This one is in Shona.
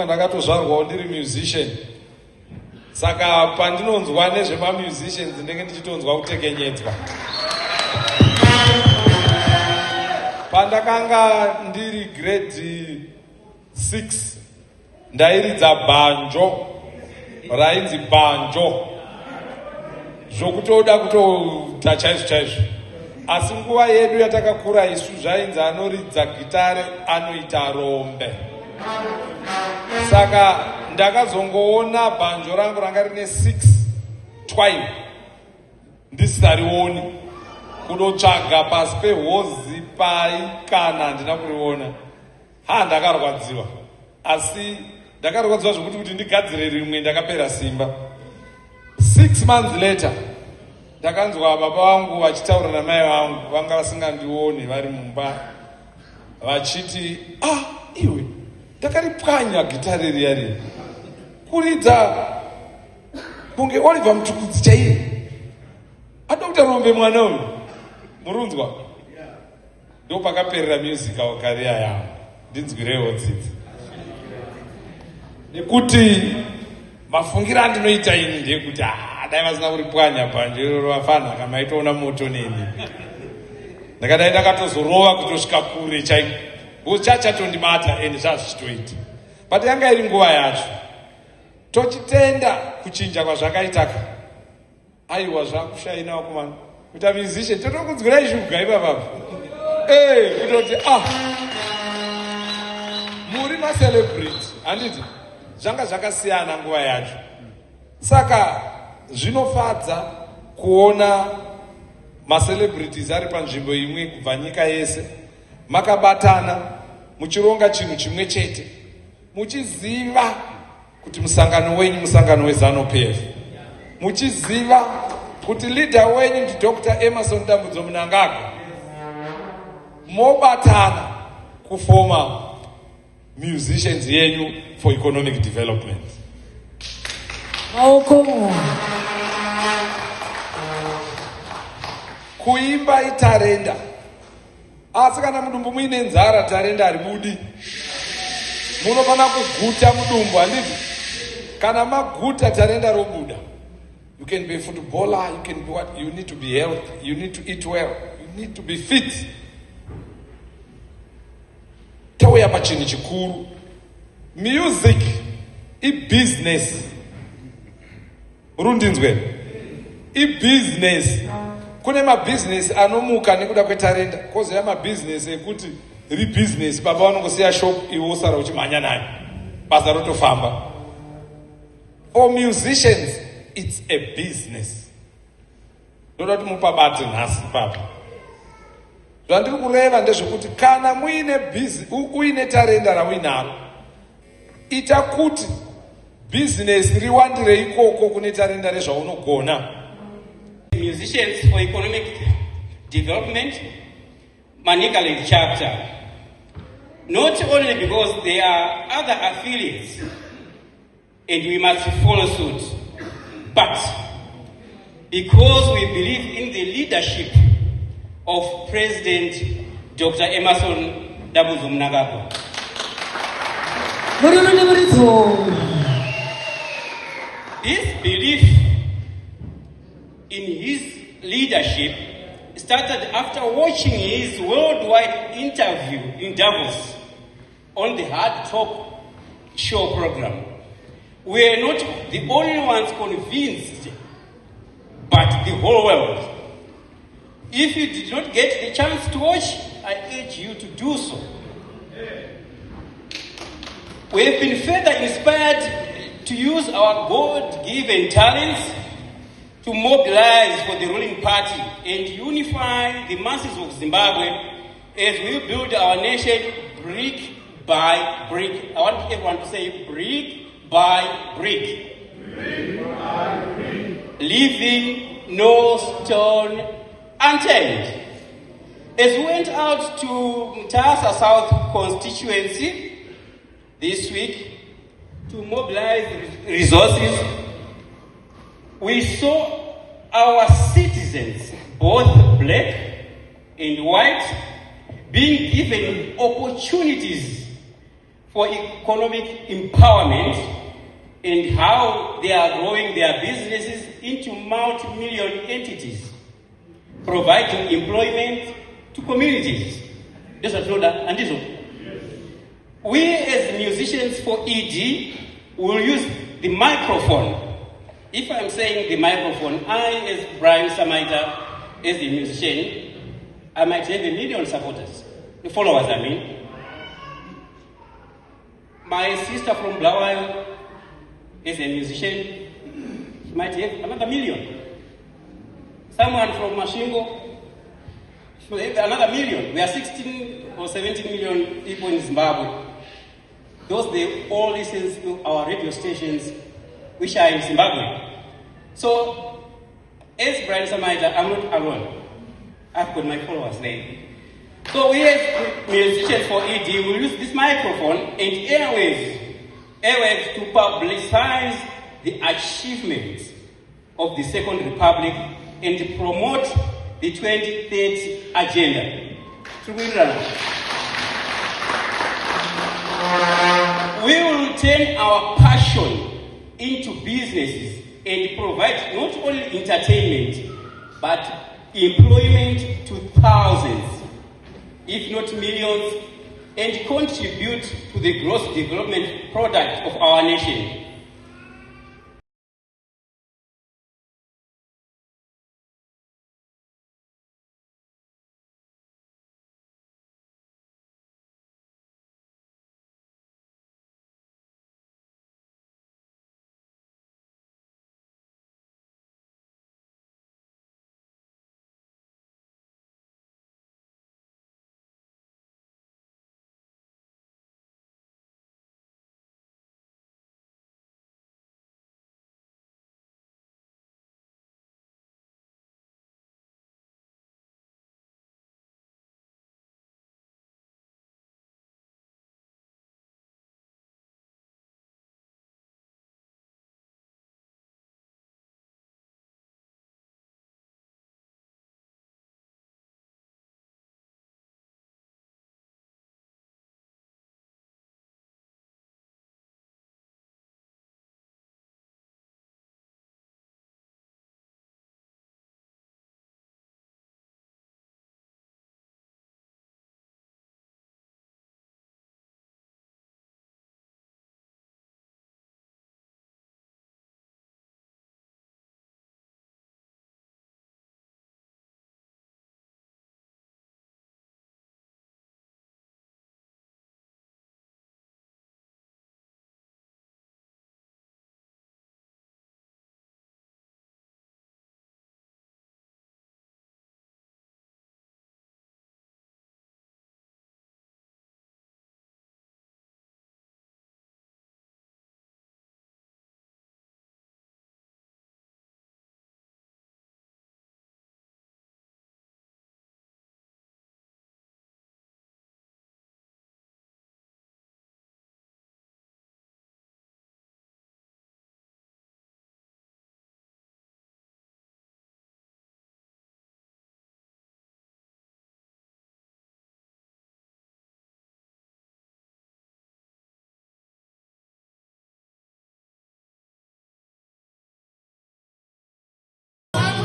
ndakatozvarwawo ndiri musician, saka pandinonzwa nezvemamusicians ndenge ndichitonzwa kutekenyedzwa. Pandakanga ndiri grade 6 ndairidza bhanjo rainzi banjo zvokutoda kutoita chaizvo chaizvo, asi nguva yedu yatakakura isu zvainzi anoridza gitare anoita rombe. Saka ndakazongoona bhanjo rangu ranga rine 6 twine ndisarioni, kudotsvaga pasi pehozi paikana handina kuriona. Ndakarwadziwa, asi ndakarwadziwa zvokuti kuti ndigadzire rimwe ndakapera simba. 6 months later ndakanzwa baba vangu vachitaura namai vangu, vanga vasingandioni vari mumba, vachiti iwe ndakaripwanya gitare riya riya kuridza kunge Oliver Mutukudzi chaiye. Adokta Rombe mwana uyu murunzwa. Ndo pakaperera musical career yangu. Ndinzwirewo tsitsi. Nekuti mafungira andinoita ini ndekuti dai vasina kuripwanya bhanjo iroro vafana kama aitoona moto neni. Ndakadai ndakatozorova kutosvika kure chaiko. Chachatondibata ende zvazvichitoita. But yanga iri nguva yacho. Tochitenda kuchinja kwazvakaitaka. Aiwa zvakushaina wakomana. Kuita musician totokudzwirai shuga ipapapa. Kutoti muri macelebrity handiti zvanga zvakasiyana nguva yacho. Saka zvinofadza kuona macelebrities ari panzvimbo imwe kubva nyika yese makabatana muchironga chinhu chimwe chete, muchiziva kuti musangano wenyu musangano weZANU-PF, muchiziva kuti leader wenyu ndi Dr. Emmerson Dambudzo Mnangagwa, mobatana kufoma musicians yenyu for economic development. Kuimba itarenda, asi kana mudumbu muine nzara tarenda haribudi. Munofana kuguta mudumbu handiti? Kana maguta tarenda robuda. You can be a footballer, you can be what? You need to be healthy, you need to eat well, you need to be fit. Tauya pachinhu chikuru. Music i-business. Rundinzwe. I-business. Kune mabusiness anomuka nekuda kwetarenda, kozoya mabusiness ekuti business baba vanongosiya shop iwe usara uchimhanya nayo basa rotofamba. For musicians it's a business. Ndoda kuti mupabate nhasi papa. Zvandiri kureva ndezvekuti kana uine tarenda rawinaro, ita kuti business riwandire ikoko kune tarenda rezvaunogona. Musicians for Economic Development, Manicaland chapter, not only because there are other affiliates and we must follow suit, but because we believe in the leadership of President Dr. Emmerson Dambudzo Mnangagwa. This belief in his leadership started after watching his worldwide interview in Davos on the Hard Talk show program. We are not the only ones convinced, but the whole world. If you did not get the chance to watch, I urge you to do so. We have been further inspired to use our God-given talents to mobilize for the ruling party and unify the masses of Zimbabwe as we build our nation brick by brick. I want everyone to say brick by brick. Brick by brick. Leaving no stone unturned. As we went out to Mtasa South constituency this week to mobilize resources, we saw our citizens, both black and white, being given opportunities for economic empowerment and how they are growing their businesses into multi-million entities, providing employment to communities. We as musicians for ED will use the microphone. If I'm saying the microphone, I as Brian Samaita, as a musician, I might have 1 million supporters, followers I mean. My sister from Blawayo is a musician, she might have another 1 million. Someone from Mashingo, she will have another 1 million. We are 16 or 17 million people in Zimbabwe. Those, they all listen to our radio stations which are in Zimbabwe. So, as Brian Samaita, I'm not alone. I've got my followers there. So we as musicians for ED will use this microphone and airwaves to publicize the achievements of the Second Republic and to promote the 2030 agenda. We will turn our passion into businesses and provide not only entertainment, but employment to thousands, if not millions, and contribute to the gross development product of our nation.